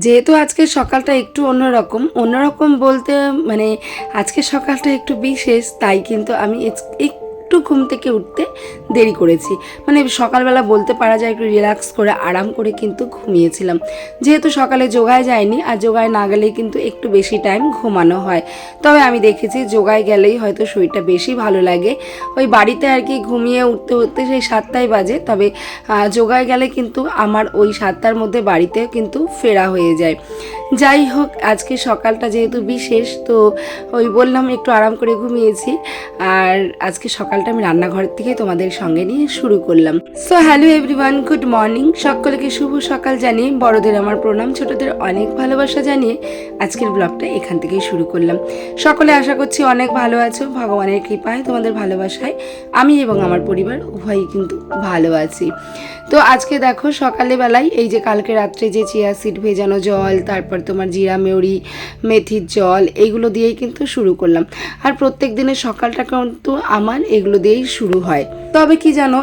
যেহেতু আজকের সকালটা একটু অন্যরকম বলতে মানে আজকের সকালটা একটু বিশেষ, তাই কিন্তু আমি একটু ঘুম থেকে উঠতে দেরি করেছি। মানে সকালবেলা বলতে পারা যায় একটু রিল্যাক্স করে আরাম করে কিন্তু ঘুমিয়েছিলাম। যেহেতু সকালে যোগায় যায়নি, আর যোগায় না গেলেই কিন্তু একটু বেশি টাইম ঘুমানো হয়। তবে আমি দেখেছি যোগায় গেলেই হয়তো শরীরটা বেশি ভালো লাগে। ওই বাড়িতে আর কি ঘুমিয়ে উঠতে উঠতে সেই 7টাই বাজে, তবে যোগায় গেলে কিন্তু আমার ওই 7টার মধ্যে বাড়িতে কিন্তু ফেরা হয়ে যায়। যাই হোক, আজকে সকালটা যেহেতু বিশেষ, তো ওই বললাম একটু আরাম করে ঘুমিয়েছি। আর আজকে সকালটা আমি রান্নাঘর থেকে তোমাদের সঙ্গে নিয়ে শুরু করলাম। So hello everyone, good morning. সকলকে শুভ সকাল জানিয়ে, বড়দের আমার প্রণাম, ছোটদের অনেক ভালোবাসা জানিয়ে আজকের ব্লগটা এখান থেকেই শুরু করলাম। সকলে আশা করছি অনেক ভালো আছো। ভগবানের কৃপায়, তোমাদের ভালোবাসায় আমি এবং আমার পরিবার উভয়ই কিন্তু ভালো আছি। তো আজকে দেখো সকালবেলায় এই যে কালকে রাত্রে যে চিয়া সিড ভেজানো জল, তারপর তোমার জিরা মেউরি মেথির জল, এইগুলো দিয়েই কিন্তু শুরু করলাম। আর প্রত্যেক দিনের সকালটা কিন্তু আমার এগুলো দিয়েই শুরু হয়। তবে কি জানো,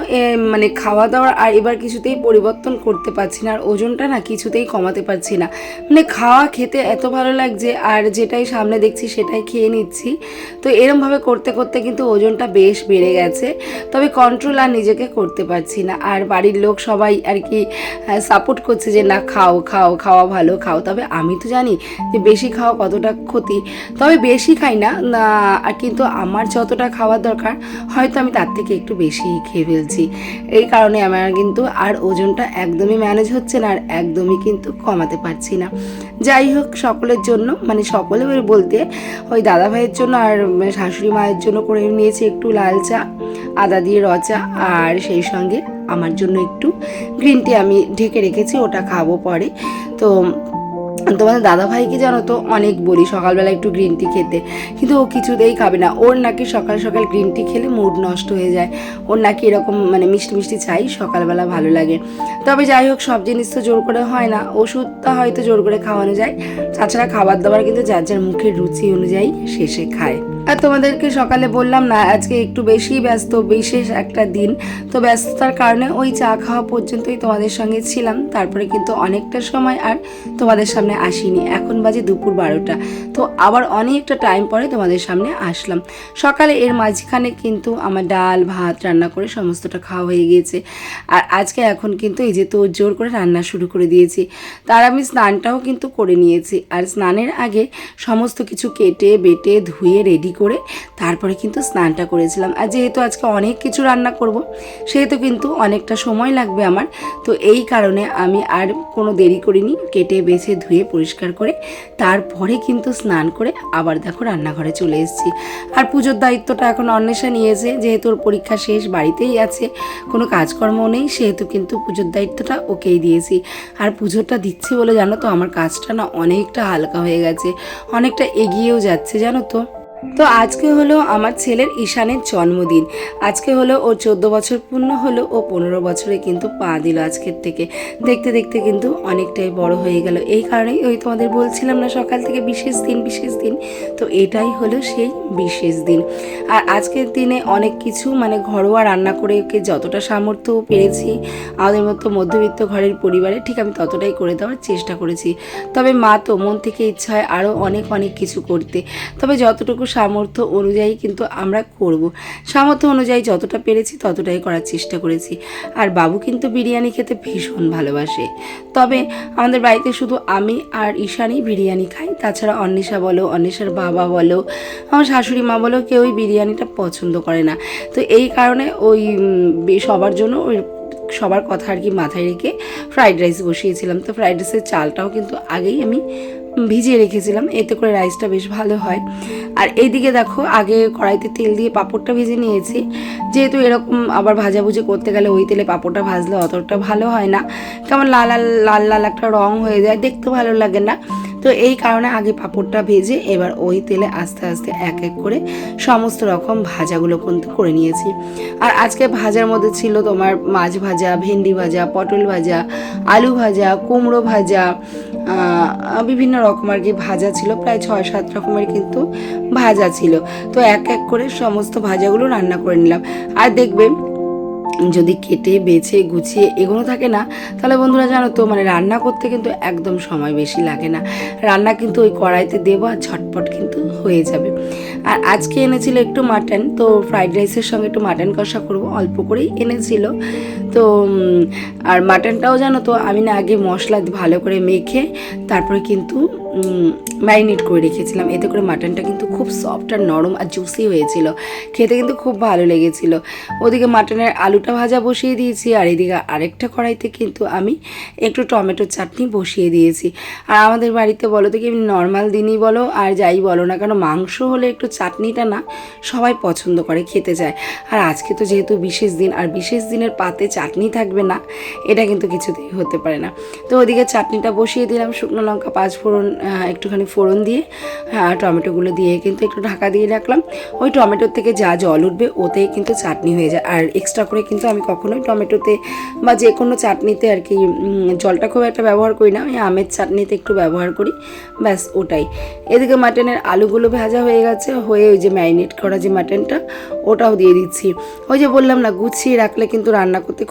মানে খাওয়া দাওয়ার আর এবার কিছুতেই পরিবর্তন করতে পারছি না, আর ওজনটা না কিছুতেই কমাতে পারছি না। মানে খাওয়া খেতে এত ভালো লাগছে, আর যেটাই সামনে দেখছি সেটাই খেয়ে নিচ্ছি। তো এরমভাবে করতে করতে কিন্তু ওজনটা বেশ বেড়ে গেছে। তবে কন্ট্রোল আর নিজেকে করতে পারছি না। আর বাড়ির লোক সবাই আর কি সাপোর্ট করছে যে না, খাও খাও, খাওয়া ভালো, খাও। তবে আমি তো জানি যে বেশি খাওয়া কতটা ক্ষতি। তবে বেশি খাই না, আর কিন্তু আমার যতটা খাওয়ার দরকার হয়তো আমি তার থেকে একটু বেশি খেয়ে ফেলছি। এই কারণে আমার কিন্তু আর ওজনটা একদমই ম্যানেজ হচ্ছে না, আর একদমই কিন্তু কমাতে পারছি না। যাই হোক, সকলের জন্য, মানে সকলে বলতে ওই দাদা ভাইয়ের জন্য আর শাশুড়ি মায়ের জন্য করে নিয়েছি একটু লাল চা, আদা দিয়ে রচা, আর সেই সঙ্গে আমার জন্য একটু গ্রিন টি আমি ঢেকে রেখেছি, ওটা খাবো পরে। তো তোমাদের দাদাভাইকে জানো তো অনেক বলি সকালবেলা একটু গ্রিন টি খেতে, কিন্তু ও কিছুতেই খাবে না। ওর নাকি সকাল সকাল গ্রিন টি খেলে মুড নষ্ট হয়ে যায়। ওর নাকি এরকম মানে মিষ্টি মিষ্টি চাই, সকালবেলা ভালো লাগে। তবে যাই হোক, সব জিনিস তো জোর করে হয় না, ওষুধটা হয়তো জোর করে খাওয়ানো যায়। তাছাড়া খাবার দাবার কিন্তু যার যার মুখের রুচি অনুযায়ী শেষে খায়। আর তোমাদেরকে সকালে বললাম না, আজকে একটু বেশি ব্যস্ত, বিশেষ একটা দিন। তো ব্যস্ততার কারণে ওই চা খাওয়া পর্যন্তই তোমাদের সঙ্গে ছিলাম। তারপরে কিন্তু অনেকটা সময় আর তোমাদের সামনে আসিনি। এখন বাজে দুপুর 12টা। তো আবার অনেকটা টাইম পরে তোমাদের সামনে আসলাম। সকালে এর মাঝখানে কিন্তু আমার ডাল ভাত রান্না করে সমস্তটা খাওয়া হয়ে গিয়েছে। আর আজকে এখন কিন্তু এই যে তোর জোর করে রান্না শুরু করে দিয়েছি। তার আমি স্নানটাও কিন্তু করে নিয়েছি। আর স্নানের আগে সমস্ত কিছু কেটে বেটে ধুয়ে রেডি করে তারপরে কিন্তু স্নানটা করেছিলাম। আর যেহেতু আজকে অনেক কিছু রান্না করব, সেহেতু কিন্তু অনেকটা সময় লাগবে আমার। তো এই কারণে আমি আর কোনো দেরি করিনি, কেটে বেছে ধুয়ে পরিষ্কার করে তারপরে কিন্তু স্নান করে আবার দেখো রান্নাঘরে চলে এসেছি। আর পুজোর দায়িত্বটা এখন অন্বেষা নিয়েছে, যেহেতু ওর পরীক্ষা শেষ, বাড়িতেই আছে, কোনো কাজকর্ম নেই, সেহেতু কিন্তু পুজোর দায়িত্বটা ওকেই দিয়েছি। আর পুজোটা দিচ্ছি বলে জানো তো আমার কাজটা না অনেকটা হালকা হয়ে গেছে, অনেকটা এগিয়েও যাচ্ছে জানো তো। তো আজকে হলো আমার ছেলের ঈশানের জন্মদিন। আজকে হলো ওর 14 বছর পূর্ণ হলো, ও 15 বছরে কিন্তু পা দিল আজকের থেকে। দেখতে দেখতে কিন্তু অনেকটাই বড় হয়ে গেল। এই কারণেই ওই তোমাদের বলছিলাম না সকাল থেকে বিশেষ দিন বিশেষ দিন, তো এটাই হলো সেই বিশেষ দিন। আর আজকের দিনে অনেক কিছু মানে ঘরোয়া রান্না করে ওকে যতটা সামর্থ্য পেরেছি আমাদের মতো মধ্যবিত্ত ঘরের পরিবারে, ঠিক আমি ততটাই করে দেওয়ার চেষ্টা করেছি। তবে মা তো মন থেকে ইচ্ছা হয় আরও অনেক অনেক কিছু করতে। তবে যতটুকু সামর্থ্য অনুযায়ী কিন্তু আমরা করব। সামর্থ্য অনুযায়ী যতটা পেরেছি ততটাই করার চেষ্টা করেছি। আর বাবু কিন্তু বিরিয়ানি খেতে ভীষণ ভালোবাসে। তবে আমাদের বাড়িতে শুধু আমি আর ঈশানই বিরিয়ানি খাই। তাছাড়া অন্বেষা বলো, অন্বেষার বাবা বলো, আমার শাশুড়ি মা বলো, কেউই বিরিয়ানিটা পছন্দ করে না। তো এই কারণে ওই সবার জন্য ওই সবার কথা আর কি মাথায় রেখে ফ্রাইড রাইস বসিয়েছিলাম। তো ফ্রাইড রাইসের চালটাও কিন্তু আগেই আমি ভিজিয়ে রেখেছিলাম, এতে করে রাইসটা বেশ ভালো হয়। আর এইদিকে দেখো আগে কড়াইতে তেল দিয়ে পাঁপড়টা ভেজে নিয়েছি। যেহেতু এরকম আবার ভাজাভুজি করতে গেলে ওই তেলে পাঁপড়টা ভাজলে অতটা ভালো হয় না, কেমন লাল লাল লাল লাল একটা রং হয়ে যায়, দেখতে ভালো লাগে না। তো এই কারণে আগে পাঁপড়টা ভেজে এবার ওই তেলে আস্তে আস্তে এক এক করে সমস্ত রকম ভাজাগুলো কিন্তু করে নিয়েছি। আর আজকে ভাজার মধ্যে ছিল তোমার মাছ ভাজা, ভেন্ডি ভাজা, পটল ভাজা, আলু ভাজা, কুমড়ো ভাজা, বিভিন্ন রকম আর কি ভাজা ছিল, প্রায় 6-7 রকমের কিন্তু ভাজা ছিল। তো এক এক করে সমস্ত ভাজাগুলো রান্না করে নিলাম। আর দেখবে যদি কেটে বেছে গুছিয়ে এগোনো থাকে না, তাহলে বন্ধুরা জানো তো মানে রান্না করতে কিন্তু একদম সময় বেশি লাগে না। রান্না কিন্তু ওই কড়াইতে দেবো আর ঝটপট কিন্তু হয়ে যাবে। আর আজকে এনেছিল একটু মাটন, তো ফ্রাইড রাইসের সঙ্গে একটু মাটন কষা করবো, অল্প করেই এনেছিল। তো আর মাটনটাও জানো তো আমি না আগে মশলা ভালো করে মেখে তারপরে কিন্তু ম্যারিনেট করে রেখেছিলাম, এতে করে মাটনটা কিন্তু খুব সফট আর নরম আর জুসি হয়েছিল, খেতে কিন্তু খুব ভালো লেগেছিল। ওদিকে মাটনের আলুটা ভাজা বসিয়ে দিয়েছি, আর এদিকে আরেকটা কড়াইতে কিন্তু আমি একটু টমেটোর চাটনি বসিয়ে দিয়েছি। আর আমাদের বাড়িতে বলো তো কি নর্মাল দিনই বলো আর যাই বলো না কেন, মাংস হলে একটু চাটনিটা না সবাই পছন্দ করে, খেতে চায়। আর আজকে তো যেহেতু বিশেষ দিন, আর বিশেষ দিনের পাতে চাটনি থাকবে না এটা কিন্তু কিছুতেই হতে পারে না। তো ওদিকে চাটনিটা বসিয়ে দিলাম, শুকনো লঙ্কা 5 ফোড়ন একটুখানি ফোড়ন দিয়ে টমেটোগুলো দিয়ে কিন্তু একটু ঢাকা দিয়ে রাখলাম। ওই টমেটোর থেকে যা জল উঠবে ওতেই কিন্তু চাটনি হয়ে যায়। আর এক্সট্রা করে কিন্তু আমি কখনোই টমেটোতে বা যে কোনো চাটনিতে আর কি জলটা খুব একটা ব্যবহার করি না, আমি আমের চাটনিতে একটু ব্যবহার করি, ব্যাস ওটাই। এদিকে মাটনের আলুগুলো ভাজা হয়ে গেছে, হয়ে ওই যে ম্যারিনেট করা যে মাটনটা ওটাও দিয়ে দিচ্ছি। ওই যে বললাম না গুছিয়ে রাখলে কিন্তু রান্না করতে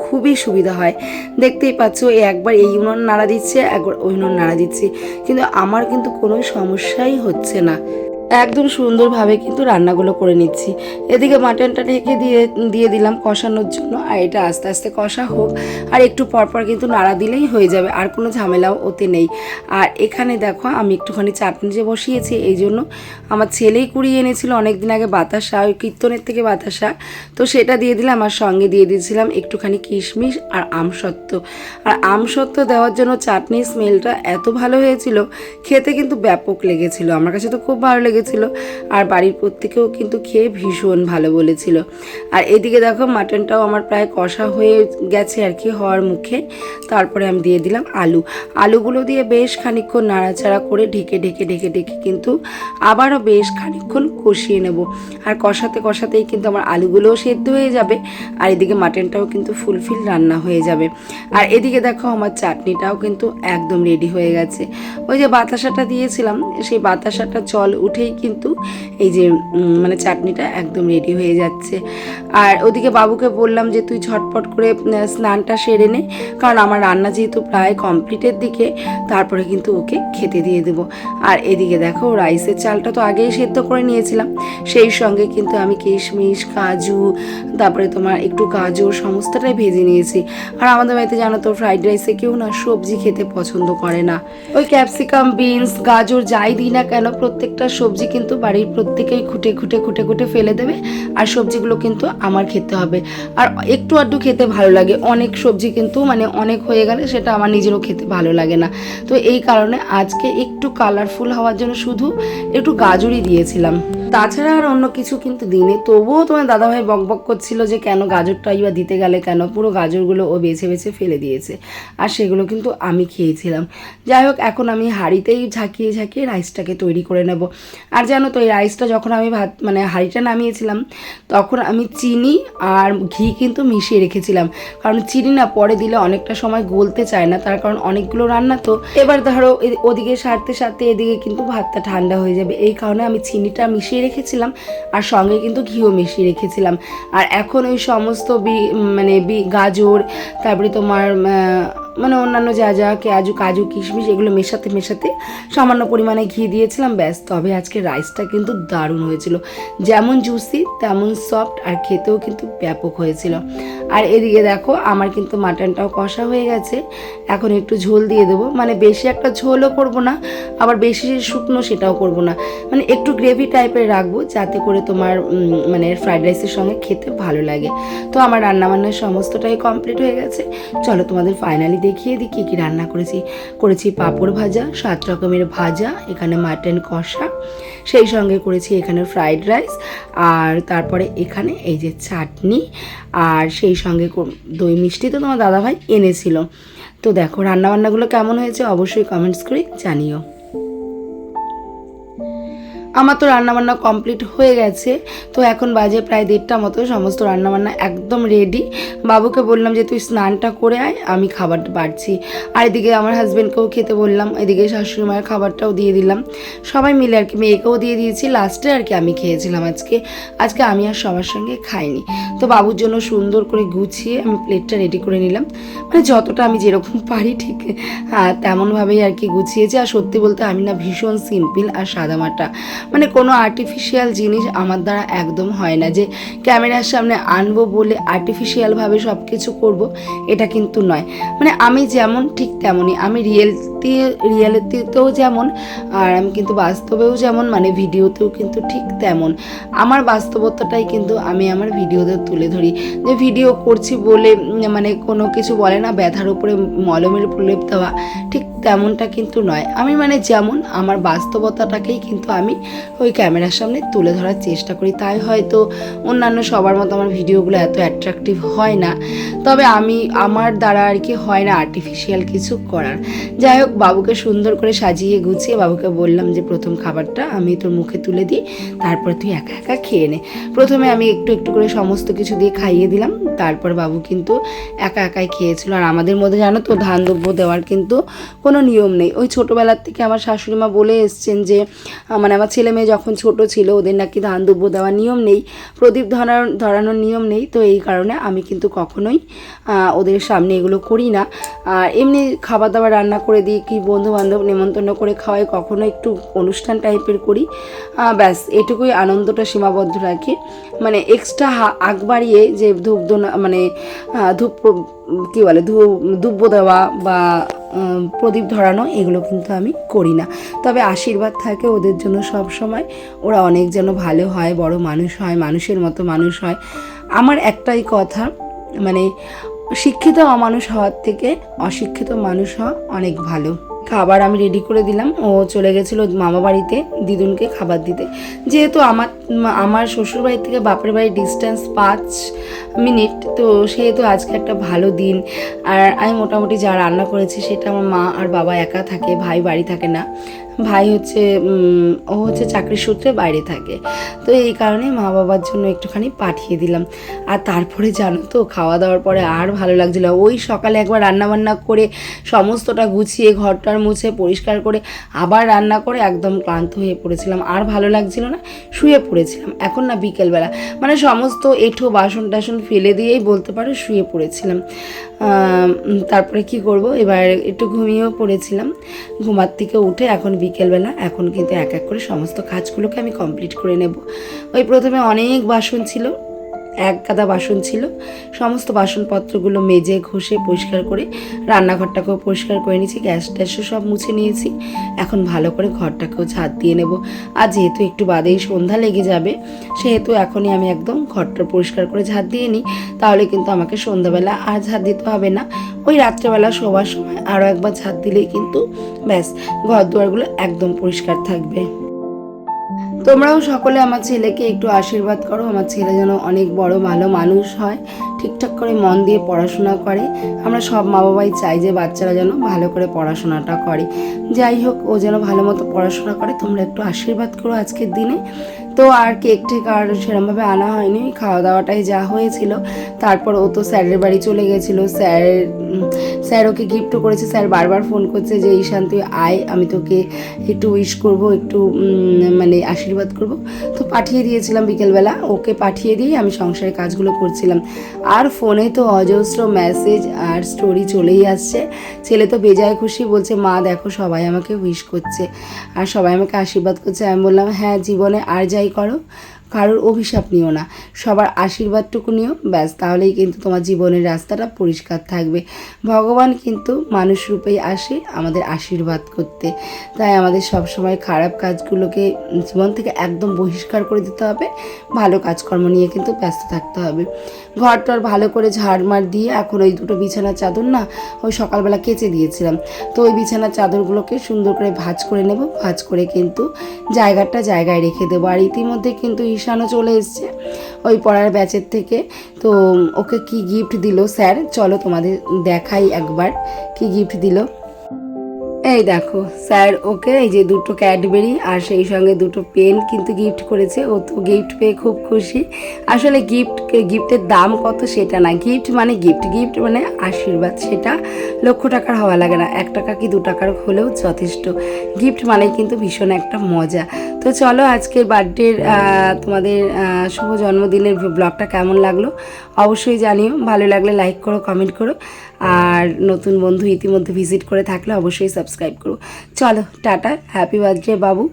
খুবই সুবিধা হয়। দেখতেই পাচ্ছ একবার এই উনুন নাড়া দিচ্ছে, একবার ওই উনুন নাড়া দিচ্ছে, কিন্তু আমার কিন্তু কোনো সমস্যাই হচ্ছে না, একদম সুন্দরভাবে কিন্তু রান্নাগুলো করে নিচ্ছি। এদিকে মাটনটা ঢেকে দিয়ে দিলাম কষানোর জন্য, আর এটা আস্তে আস্তে কষা হোক, আর একটু পরপর কিন্তু নাড়া দিলেই হয়ে যাবে, আর কোনো ঝামেলাও ওতে নেই। আর এখানে দেখো আমি একটুখানি চাটনি যে বসিয়েছি, এই জন্য আমার ছেলেই কুড়িয়ে এনেছিল অনেক দিন আগে বাতাসা, ওই কীর্তনের থেকে বাতাসা, তো সেটা দিয়ে দিলাম। আর সঙ্গে দিয়ে দিয়েছিলাম একটুখানি কিশমিশ আর আমসত্ত্ব। আর আমসত্ত্ব দেওয়ার জন্য চাটনির স্মেলটা এত ভালো হয়েছিল, খেতে কিন্তু ব্যাপক লেগেছিল, আমার কাছে তো খুব ভালো লেগেছিল। আর বাড়ির প্রত্যেকেও কিন্তু খেয়ে ভীষণ ভালো বলেছিল। আর এদিকে দেখো মাটনটাও আমার প্রায় কষা হয়ে গেছে আর কি, হওয়ার মুখে। তারপরে আমি দিয়ে দিলাম আলুগুলো দিয়ে বেশ খানিকক্ষণ নাড়াচাড়া করে ঢেকে কিন্তু আবারও বেশ খানিকক্ষণ কষিয়ে নেব। আর কষাতেই কিন্তু আমার আলুগুলোও সেদ্ধ হয়ে যাবে, আর এদিকে মাটনটাও কিন্তু ফুলফিল রান্না হয়ে যাবে। আর এদিকে দেখো আমার চাটনিটাও কিন্তু একদম রেডি হয়ে গেছে। ওই যে বাতাসাটা দিয়েছিলাম, সেই বাতাসাটা জল উঠেই কিন্তু এই যে মানে চাটনিটা একদম রেডি হয়ে যাচ্ছে। আর ওদিকে বাবুকে বললাম যে তুই ঝটপট করে স্নানটা সেরে নে, কারণ আমার রান্না যেহেতু প্রায় কমপ্লিটের দিকে, তারপরে কিন্তু ওকে খেতে দিয়ে দেবো। আর এদিকে দেখো রাইসের চালটা তো আগেই সেদ্ধ করে নিয়েছিলাম, সেই সঙ্গে কিন্তু আমি কিশমিশ কাজু তারপরে তোমার একটু গাজর সমস্তটাই ভেজে নিয়েছি। আর আমাদের বাড়িতে জানো তো ফ্রাইড রাইসে কেউ না সবজি খেতে পছন্দ করে না, ওই ক্যাপসিকাম বিনস গাজর যাই দিই না কেন প্রত্যেকটা সবজি কিন্তু বাড়ির প্রত্যেকেই খুঁটে ফেলে দেবে, আর সবজিগুলো কিন্তু আমার খেতে হবে। আর একটু আধটু খেতে ভালো লাগে, অনেক সবজি কিন্তু মানে অনেক হয়ে গেলে সেটা আমার নিজেরও খেতে ভালো লাগে না। তো এই কারণে আজকে একটু কালারফুল হওয়ার জন্য শুধু একটু গাজরই দিয়েছিলাম, তাছাড়া আর অন্য কিছু কিন্তু দিনে। তবুও তোমার দাদাভাই বকবক করছিল যে কেন গাজরটাই বা দিতে গেলে কেন, পুরো গাজরগুলো ও বেছে ফেলে দিয়েছে, আর সেগুলো কিন্তু আমি খেয়েছিলাম। যাই হোক, এখন আমি হাঁড়িতেই ঝাঁকিয়ে রাইসটাকে তৈরি করে নেব। আর জানো তো এই রাইসটা যখন আমি মানে হাঁড়িটা নামিয়েছিলাম, তখন আমি চিনি আর ঘি কিন্তু মিশিয়ে রেখেছিলাম, কারণ চিনি না পরে দিলে অনেকটা সময় গলতে চায় না, তার কারণ অনেকগুলো রান্না তো। এবার ধরো ওদিকে সারতে এদিকে কিন্তু ভাতটা ঠান্ডা হয়ে যাবে, এই কারণে আমি চিনিটা মিশিয়ে রেখেছিলাম, আর সঙ্গে কিন্তু ঘিও মিশিয়ে রেখেছিলাম। আর এখন ওই সমস্ত গাজর তারপরে তোমার মানে অন্যান্য যা কাজু কিশমিশ এগুলো মেশাতে সামান্য পরিমাণে ঘি দিয়েছিলাম, ব্যাস। তবে আজকে রাইসটা কিন্তু দারুণ হয়েছিল, যেমন জুসি তেমন সফট, আর খেতেও কিন্তু ব্যাপক হয়েছিল। আর এদিকে দেখো আমার কিন্তু মাটনটাও কষা হয়ে গেছে, এখন একটু ঝোল দিয়ে দেবো, মানে বেশি একটা ঝোলও করব না, আবার বেশি শুকনো সেটাও করব না, মানে একটু গ্রেভি টাইপের রাখবো, যাতে করে তোমার মানে ফ্রাইড রাইসের সঙ্গে খেতে ভালো লাগে। তো আমার রান্নাবান্নার সমস্তটাই কমপ্লিট হয়ে গেছে, চলো তোমাদের ফাইনালি দেখিয়ে দিই কী রান্না করেছি পাঁপড় ভাজা, 7 রকমের ভাজা, এখানে মাটন কষা, সেই সঙ্গে করেছি এখানে ফ্রাইড রাইস, আর তারপরে এখানে এই যে চাটনি, আর সেই সঙ্গে দই মিষ্টি তো তোমার দাদাভাই এনেছিল। তো দেখো রান্নাবান্নাগুলো কেমন হয়েছে অবশ্যই কমেন্টস করে জানিও। আমার তো রান্নাবান্না কমপ্লিট হয়ে গেছে। তো এখন বাজে প্রায় 1:30 মতো, সমস্ত রান্নাবান্না একদম রেডি। বাবুকে বললাম যে তুই স্নানটা করে আয়, আমি খাবারটা বাড়ছি। আর এদিকে আমার হাজব্যান্ডকেও খেতে বললাম, এদিকে শাশুড়ি মায়ের খাবারটাও দিয়ে দিলাম, সবাই মিলে আর কি, মেয়েকেও দিয়ে দিয়েছি। লাস্টে আর কি আমি খেয়েছিলাম আজকে আমি আর সবার সঙ্গে খাইনি। তো বাবুর জন্য সুন্দর করে গুছিয়ে আমি প্লেটটা রেডি করে নিলাম, মানে যতটা আমি যেরকম পারি ঠিক তেমনভাবেই আর কি গুছিয়েছি। আর সত্যি বলতে আমি না ভীষণ সিম্পল আর সাদামাটা, মানে কোনো আর্টিফিশিয়াল জিনিস আমার দ্বারা একদম হয় না যে ক্যামেরার সামনে আনবো বলে আর্টিফিশিয়ালভাবে সব কিছু করবো, এটা কিন্তু নয়। মানে আমি যেমন ঠিক তেমনই, আমি রিয়েলিটিতেও যেমন, আর আমি কিন্তু বাস্তবেও যেমন, মানে ভিডিওতেও কিন্তু ঠিক তেমন। আমার বাস্তবতাটাই কিন্তু আমি আমার ভিডিওতে তুলে ধরি। যে ভিডিও করছি বলে মানে কোনো কিছু বলে না ব্যথার উপরে মলমের প্রলেপ দেওয়া, ঠিক তেমনটা কিন্তু নয়। আমি মানে যেমন আমার বাস্তবতাটাকেই কিন্তু আমি ওই ক্যামেরার সামনে তুলে ধরার চেষ্টা করি। তাই হয়তো অন্যান্য সবার মতো আমার ভিডিওগুলো এত অ্যাট্রাকটিভ হয় না, তবে আমার দ্বারা আর কি হয় না আর্টিফিশিয়াল কিছু করার। যাই হোক, বাবুকে সুন্দর করে সাজিয়ে গুছিয়ে বাবুকে বললাম যে প্রথম খাবারটা আমি তোর মুখে তুলে দিই, তারপরে তুই একা একা খেয়ে নে। প্রথমে আমি একটু একটু করে সমস্ত কিছু দিয়ে খাইয়ে দিলাম, তারপর বাবু কিন্তু একা একাই খেয়েছিল। আর আমাদের মধ্যে জানো তো ধান দ্রব্য দেওয়ার কিন্তু কোনো নিয়ম নেই। ওই ছোটোবেলার থেকে আমার শাশুড়ি মা বলে এসছেন যে মানে আমার ছেলে মেয়ে যখন ছোট ছিল ওদের নাকি ধান দ্রব্য দেওয়ার নিয়ম নেই, প্রদীপ ধরানোর নিয়ম নেই। তো এই কারণে আমি কিন্তু কখনোই ওদের সামনে এগুলো করি না। আর এমনি খাবার দাবার রান্না করে দিই, কি বন্ধু বান্ধব নেমন্তন্ন করে খাওয়াই, কখনো একটু অনুষ্ঠান টাইপের করি, ব্যাস এটুকুই, আনন্দটা সীমাবদ্ধ রাখি। মানে এক্সট্রা আগ বাড়িয়ে যে মানে ধূপ কী বলে ধূপ দেওয়া বা প্রদীপ ধরানো এগুলো কিন্তু আমি করি না। তবে আশীর্বাদ থাকে ওদের জন্য সব সময়, ওরা অনেক যেন ভালো হয়, বড় মানুষ হয়, মানুষের মতো মানুষ হয়। আমার একটাই কথা, মানে শিক্ষিত অমানুষ হওয়ার থেকে অশিক্ষিত মানুষ হওয়া অনেক ভালো। খাবার আমি রেডি করে দিলাম, ও চলে গেছিলো মামা বাড়িতে দিদুনকে খাবার দিতে। যেহেতু আমার শ্বশুর বাড়ি থেকে বাপের বাড়ির ডিস্টেন্স 5 মিনিট, তো সেহেতু আজকে একটা ভালো দিন। আর আমি মোটামুটি যা রান্না করেছি সেটা আমার মা আর বাবা একা থাকে, ভাই বাড়ি থাকে না। ভাই ও হচ্ছে চাকরির সূত্রে বাইরে থাকে, তো এই কারণে মা বাবার জন্য একটুখানি পাঠিয়ে দিলাম। আর তারপরে জানো তো খাওয়া দাওয়ার পরে আর ভালো লাগছিলো। ওই সকালে একবার রান্নাবান্না করে সমস্তটা গুছিয়ে ঘরটার মুছে পরিষ্কার করে আবার রান্না করে একদম ক্লান্ত হয়ে পড়েছিলাম, আর ভালো লাগছিল না, শুয়ে পড়েছিলাম। এখন না বিকেলবেলা মানে সমস্ত এঁঠো বাসন টাসন ফেলে দিয়েই বলতে পারো শুয়ে পড়েছিলাম। তারপরে কি করব, এবার একটু ঘুমিয়েও পড়েছিলাম। ঘুমার থেকে উঠে এখন বিকেলবেলা, এখন কিন্তু এক এক করে সমস্ত কাজগুলোকে আমি কমপ্লিট করে নেব। ওই প্রথমে অনেক বাসন ছিল, এক গাদা বাসন ছিল, সমস্ত বাসনপত্রগুলো মেজে ঘষে পরিষ্কার করে রান্নাঘরটাকেও পরিষ্কার করে নিয়েছি, গ্যাস ট্যাসও সব মুছে নিয়েছি। এখন ভালো করে ঘরটাকেও ঝাঁট দিয়ে নেব। আর যেহেতু একটু বাদেই সন্ধ্যা লেগে যাবে, সেহেতু এখনই আমি একদম ঘরটা পরিষ্কার করে ঝাঁট দিয়ে নিই, তাহলে কিন্তু আমাকে সন্ধ্যাবেলা আর ঝাঁট দিতে হবে না। ওই রাত্রেবেলা শোবার সময় আরও একবার ঝাঁট দিলেই কিন্তু ব্যাস ঘর দুয়ারগুলো একদম পরিষ্কার থাকবে। তোমরাও সকলে আমার ছেলেকে একটু আশীর্বাদ করো, আমার ছেলে যেন অনেক বড় ভালো মানুষ হয়, ঠিকঠাক করে মন দিয়ে পড়াশোনা করে। আমরা সব মা বাবাই চাই যে বাচ্চারা যেন ভালো করে পড়াশোনাটা করে। যাই হোক, ও যেন ভালো মতো পড়াশোনা করে, তোমরা একটু আশীর্বাদ করো আজকের দিনে। তো আর কেক টেক আর সেরমভাবে আনা হয়নি, খাওয়া দাওয়াটাই যা হয়েছিল। তারপর ও তো স্যারের বাড়ি চলে গেছিলো, স্যার ওকে গিফটও করেছে। স্যার বারবার ফোন করছে যে ঈশান তুই আয়, আমি তোকে একটু উইশ করবো, একটু মানে আশীর্বাদ করব। তো পাঠিয়ে দিয়েছিলাম বিকেলবেলা, ওকে পাঠিয়ে দিয়ে আমি সংসারের কাজগুলো করছিলাম। আর ফোনে তো অজস্র মেসেজ আর স্টোরি চলেই আসছে। ছেলে তো বেজায় খুশি, বলছে মা দেখো সবাই আমাকে উইশ করছে আর সবাই আমাকে আশীর্বাদ করছে। আমি বললাম হ্যাঁ, জীবনে আর যাই করো কারোর অভিশাপ নিও না, সবার আশীর্বাদটুকু নিও, ব্যাস তাহলেই কিন্তু তোমার জীবনের রাস্তাটা পরিষ্কার থাকবে। ভগবান কিন্তু মানুষ রূপেই আসে আমাদের আশীর্বাদ করতে, তাই আমাদের সবসময় খারাপ কাজগুলোকে জীবন থেকে একদম বহিষ্কার করে দিতে হবে, ভালো কাজকর্ম নিয়ে কিন্তু ব্যস্ত থাকতে হবে। ঘরটার ভালো করে ঝাড়মার দিয়ে এখন ওই দুটো বিছানার চাদর না ওই সকালবেলা কেচে দিয়েছিলাম, তো ওই বিছানার চাদরগুলোকে সুন্দর করে ভাঁজ করে নেব, ভাঁজ করে কিন্তু জায়গায় রেখে দেবো। আর ইতিমধ্যে কিন্তু ঈশানও চলে এসছে ওই পড়ার ব্যাচের থেকে। তো ওকে কি গিফট দিল স্যার, চলো তোমাদের দেখাই একবার কি গিফট দিল। এই দেখো স্যার ওকে এই যে দুটো ক্যাডবেরি আর সেই সঙ্গে দুটো পেন কিন্তু গিফট করেছে। ও তো গিফট পেয়ে খুব খুশি। আসলে গিফটের দাম কত সেটা না, গিফট মানে গিফট, গিফট মানে আশীর্বাদ। সেটা লক্ষ টাকার হওয়া লাগে না, 1 টাকা কি 2 টাকার হলেও যথেষ্ট। গিফট মানে কিন্তু ভীষণ একটা মজা। তো চলো আজকের বার্থডের তোমাদের শুভ জন্মদিনের ব্লগটা কেমন লাগলো অবশ্যই জানিও। ভালো লাগলে লাইক করো, কমেন্ট করো, আর নতুন বন্ধু ইতিমধ্যে ভিজিট করে থাকলে অবশ্যই সাবস্ক্রাইব করো। চলো টাটা, হ্যাপি বার্থডে বাবু,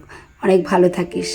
অনেক ভালো থাকিস।